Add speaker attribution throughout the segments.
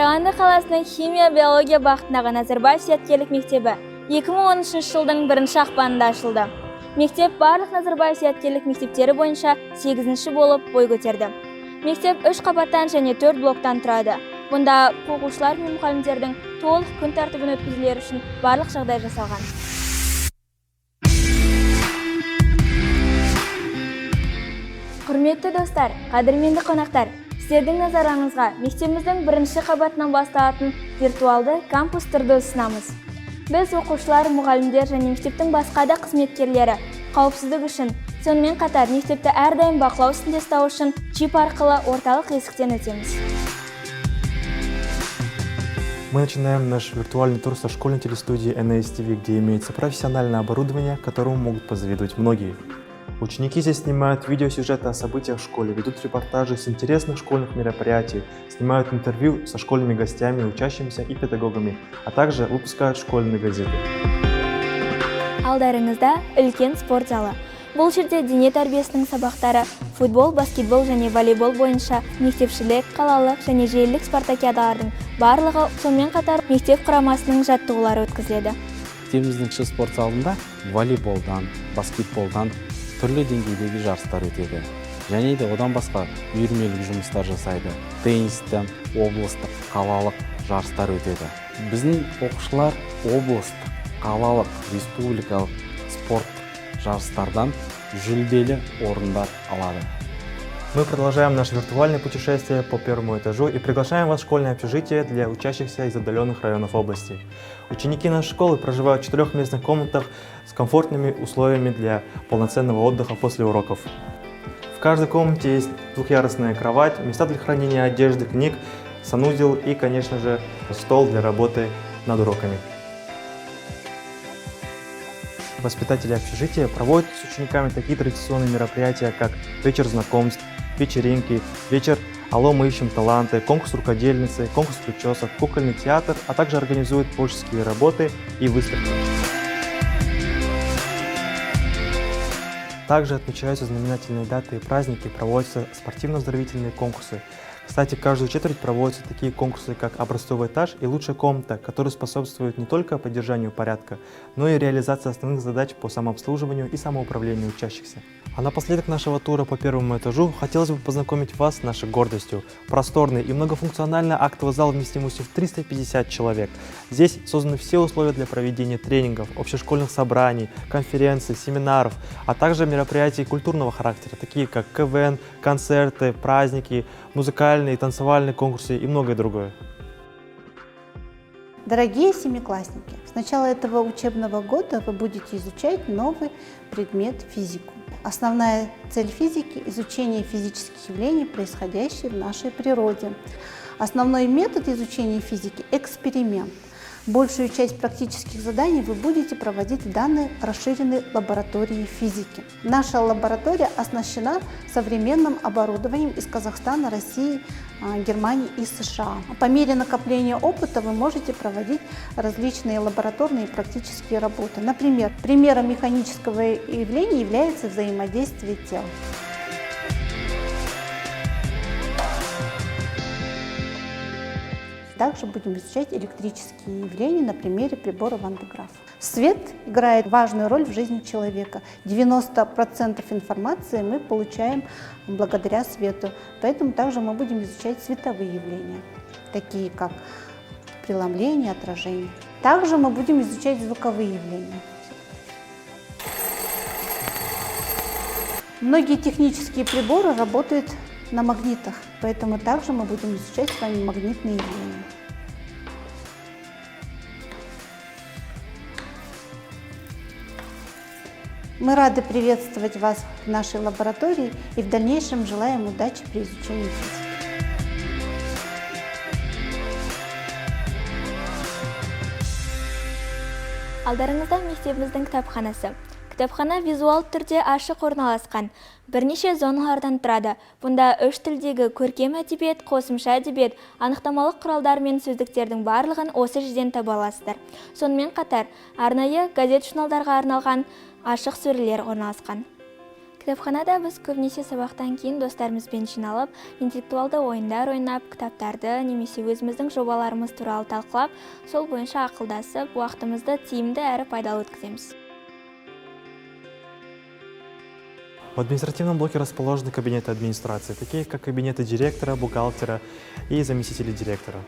Speaker 1: Қарағанды қаласының химия-биология бағытындағы Назарбаев зияткерлік мектебі 2013 жылдың 1 ақпанында ашылды. Мектеп барлық Назарбаев зияткерлік мектептері бойынша 8-ші болып бой көтерді. Мектеп 3 қабаттан және 4 блоктан тұрады. Бұнда оқушылар мен мұғалімдердің толық күн тәртібін өткізулері үшін барлық жағдай жасалған. Құрметті достар, қадірменді қонақтар, сіздердің назарыңызға мектебіміздің 1 қабатынан басталатын виртуалды кампус тұрды ұсынамыз. Біз оқушылар, мұғалімдер және мектептің басқа да қызметкерлері қауіпсіздік үшін, сонымен қатар мектепті әрдайым бақылау үстінде ұстау үшін чип арқылы орталық есіктен өтеміз.
Speaker 2: Мы начинаем наш виртуальный тур со школьной телестудии NAS TV, где имеется профессиональное оборудование, которому могут позавидовать многие. Ученики здесь снимают видеосюжеты о событиях в школе, ведут репортажи с интересных школьных мероприятий, снимают интервью со школьными гостями, учащимися и педагогами, а также выпускают школьные газеты.
Speaker 1: Алдарыңызда үлкен спорт залы. Бұл жерде дене тәрбиесінің сабақтары, футбол, баскетбол және волейбол бойынша мектепшілік, қалалық және желілік спартакиадалардың барлығы, сонымен қатар мектеп құрамасының жаттығулары өткізіледі.
Speaker 3: Мектебіміздің кіші спорт залында волейболдан, баскетболдан түрлі деңгейдегі жарыстар өтеді. Және де одан басқа үйірмелік жұмыстар жасайды. Теннистен, облыстық, қалалық жарыстар өтеді. Біздің оқушылар облыстық, қалалық, республикалық спорт жарыстардан жүлделі орындар алады.
Speaker 2: Мы продолжаем наше виртуальное путешествие по первому этажу и приглашаем вас в школьное общежитие для учащихся из отдаленных районов области. Ученики нашей школы проживают в 4-местных комнатах с комфортными условиями для полноценного отдыха после уроков. В каждой комнате есть двухъярусная кровать, места для хранения одежды, книг, санузел и, конечно же, стол для работы над уроками. Воспитатели общежития проводят с учениками такие традиционные мероприятия, как вечер знакомств, вечеринки, вечер «Алло, мы ищем таланты», конкурс рукодельницы, конкурс причесок, кукольный театр, а также организуют творческие работы и выставки. Также отмечаются знаменательные даты и праздники, проводятся спортивно-оздоровительные конкурсы. Кстати, каждую четверть проводятся такие конкурсы, как образцовый этаж и лучшая комната, которые способствуют не только поддержанию порядка, но и реализации основных задач по самообслуживанию и самоуправлению учащихся. А напоследок нашего тура по первому этажу хотелось бы познакомить вас с нашей гордостью. Просторный и многофункциональный актовый зал вместимостью в 350 человек. Здесь созданы все условия для проведения тренингов, общешкольных собраний, конференций, семинаров, а также мероприятий культурного характера, такие как КВН, концерты, праздники, музыкальные и танцевальные конкурсы и многое другое.
Speaker 4: Дорогие семиклассники, с начала этого учебного года вы будете изучать новый предмет физику. Основная цель физики – изучение физических явлений, происходящих в нашей природе. Основной метод изучения физики – эксперимент. Большую часть практических заданий вы будете проводить в данной расширенной лаборатории физики. Наша лаборатория оснащена современным оборудованием из Казахстана, России, Германии и США. По мере накопления опыта вы можете проводить различные лабораторные и практические работы. Например, примером механического явления является взаимодействие тел. Также будем изучать электрические явления на примере прибора Ван де Граафа. Свет играет важную роль в жизни человека. 90% информации мы получаем благодаря свету. Поэтому также мы будем изучать световые явления, такие как преломление, отражение. Также мы будем изучать звуковые явления. Многие технические приборы работают на магнитах, поэтому также мы будем изучать с вами магнитные явления. Мы рады приветствовать вас в нашей лаборатории и в дальнейшем желаем удачи при изучении физики.
Speaker 1: Алдарыңызда мектебіміздің кітапханасы. Кітапхана визуал түрде ашық орналасқан. Бірнеше зоналардан тұрады. Бұнда 3 тілдегі көркем әдебиет, қосымша әдебиет, анықтамалық құралдар мен сөздіктердің барлығын осы жерден таба аласыздар. Сонымен қатар, арнайы газет-журналдарға арналған ашық сөрелер орналасқан. Кітапханада біз көбінесе сабақтан кейін достарымызбен жиналып, интеллектуалды ойындар ойнап, кітаптарды немесе өзіміздің жобаларымыз туралы талқылап, сол бойынша ақылдасып, уақытымызды тиімді әрі пайдалы өткіземіз.
Speaker 2: В административном блоке расположены кабинеты администрации, такие как кабинеты директора, бухгалтера и заместителей директора.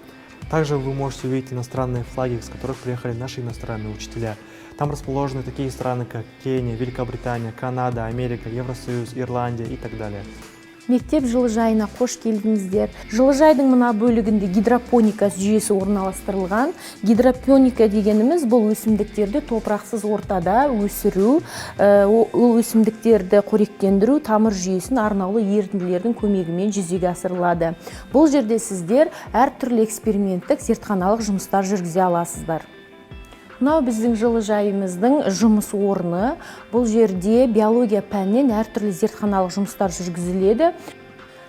Speaker 2: Также вы можете увидеть иностранные флаги, с которых приехали наши иностранные учителя. Там расположены такие страны, как Кения, Великобритания, Канада, Америка, Евросоюз, Ирландия и так далее.
Speaker 5: Мектеп жылыжайына қош келдіңіздер. Жылыжайдың мына бөлігінде гидропоника жүйесі орналастырылған. Гидропоника дегеніміз бұл өсімдіктерді топырақсыз ортада өсіру, ол өсімдіктерді қоректендіру тамыр жүйесін арнаулы ерітінділердің көмегімен жүзеге асырылады. Бұл жерде сіздер әртүрлі эксперименттік зертханалық жұмыстар жүргізе аласыздар. Мынау біздің жылыжайымыздың жұмыс орны. Бұл жерде биология пәнінен әртүрлі зертханалық жұмыстар жүргізіледі.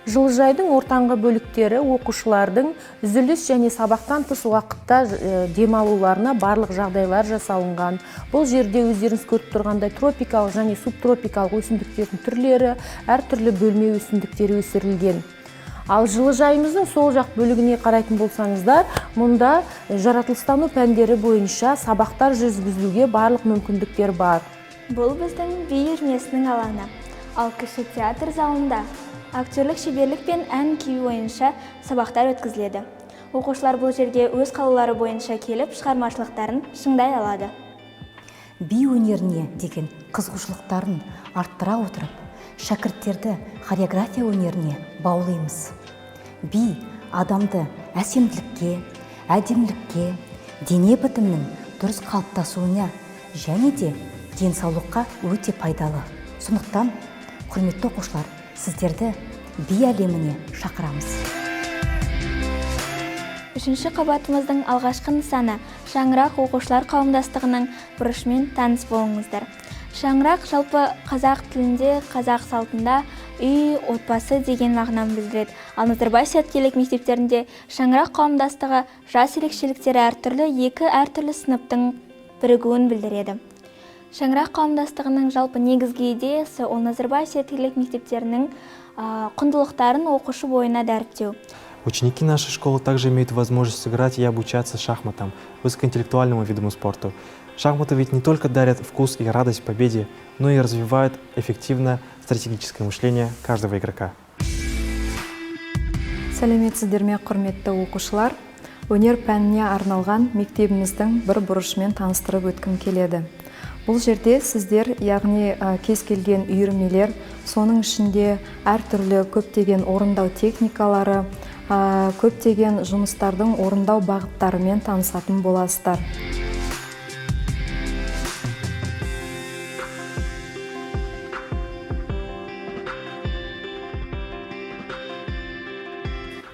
Speaker 5: Жылыжайдың ортаңғы бөліктері оқушылардың үзіліс және сабақтан тыс уақытта демалуларына барлық жағдайлар жасалынған. Бұл жерде өздеріңіз көріп тұрғандай тропикалық және субтропикалық өсімдіктердің түрлері, әртүрлі бөлме өсімдіктері өсірілген. Ал жылыжайымыздың сол жақ бөлігіне қарайтын болсаңыздар, мұнда жаратылыстану пәндері бойынша сабақтар жүргізуге барлық мүмкіндіктер бар.
Speaker 1: Бұл біздің би үйірмесінің алаңы. Ал кіші театр залында актерлік шеберлік пен ән күй бойынша сабақтар өткізіледі. Оқушылар бұл жерге өз қалаулары бойынша келіп, шығармашылықтарын шыңдай алады.
Speaker 6: Би өнеріне деген қызығушылықтарын арттыра отырып, шәкірттерді хореография өнеріне баулаймыз. Би адамды әсемділікке, әдемілікке, дене бітімінің дұрыс қалыптасуына және де денсаулыққа өте пайдалы. Сондықтан, құрметті оқушылар, сіздерді би әлеміне шақырамыз.
Speaker 1: Үшінші қабатымыздың алғашқы нысаны Шаңырақ оқушылар қауымдастығының бұрышымен таныс болыңыздар. Шаңырақ жалпы қазақ тілінде, қазақ салтында үй, отбасы деген мағынаны білдіреді. Ал Назарбаев зияткерлік мектептерінде Шаңырақ қауымдастығы жас ерекшеліктері әртүрлі екі әртүрлі сыныптың бірігуін білдіреді. Шаңырақ қауымдастығының жалпы негізгі идеясы ол Назарбаев зияткерлік мектептерінің құндылықтарын оқушы бойына дәріптеу.
Speaker 2: Ученики нашей школы также имеют возможность играть и обучаться шахматам, высокоинтеллектуальному виду спорту. Шахматы ведь не только дарят вкус и радость победе, но и развивают эффективное стратегическое мышление каждого игрока.
Speaker 7: Сәлеметсіздер ме, құрметті оқушылар. Өнер пәніне арналған мектебіміздің бір бұрышымен таныстырып өткім келеді. Бұл жерде сіздер, яғни кез келген үйірмелер, соның ішінде әртүрлі көптеген орындау техникалары, көптеген жұмыстардың орындау бағыттарымен танысатын боласыздар.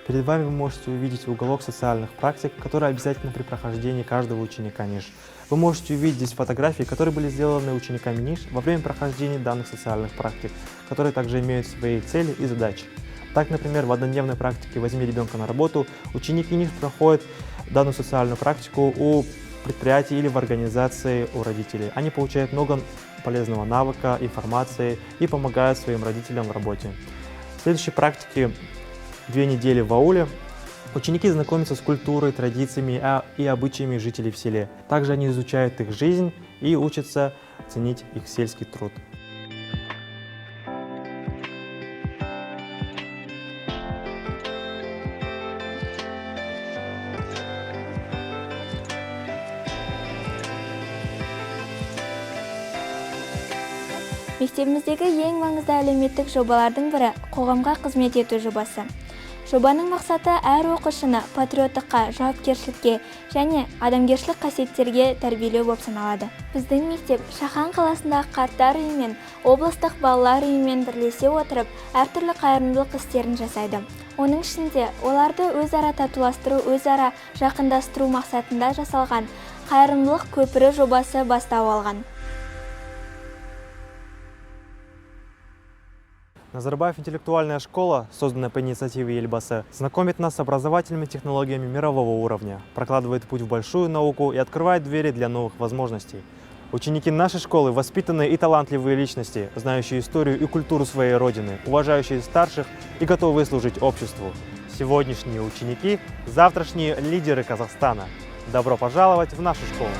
Speaker 2: Перед вами вы можете увидеть уголок социальных практик, который обязательно при прохождении каждого ученика НИШ. Вы можете увидеть здесь фотографии, которые были сделаны учениками НИШ во время прохождения данных социальных практик, которые также имеют свои цели и задачи. Так, например, в однодневной практике «Возьми ребенка на работу» ученики НИШ проходят данную социальную практику у предприятий или в организации у родителей. Они получают много полезного навыка, информации и помогают своим родителям в работе. В следующей практике 2 недели в ауле ученики знакомятся с культурой, традициями и обычаями жителей в селе. Также они изучают их жизнь и учатся ценить их сельский труд.
Speaker 1: Мектебіміздегі ең маңызды әлеуметтік жобалардың бірі қоғамға қызмет ету жобасы. Жобаның мақсаты әр оқушыны патриоттыққа, жауапкершілікке және адамгершілік қасиеттерге тәрбиелеу болып саналады. Біздің мектеп Шахан қаласындағы қарттар үйі мен облыстық балалар үйімен бірлесе отырып, әртүрлі қайырымдылық істерін жасайды. Оның ішінде оларды өзара татуластыру, өзара жақындастыру мақсатында жасалған қайырымдылық көпірі жобасы бастау алған.
Speaker 2: Назарбаев интеллектуальная школа, созданная по инициативе Ельбасы, знакомит нас с образовательными технологиями мирового уровня, прокладывает путь в большую науку и открывает двери для новых возможностей. Ученики нашей школы – воспитанные и талантливые личности, знающие историю и культуру своей родины, уважающие старших и готовые служить обществу. Сегодняшние ученики – завтрашние лидеры Казахстана. Добро пожаловать в нашу школу!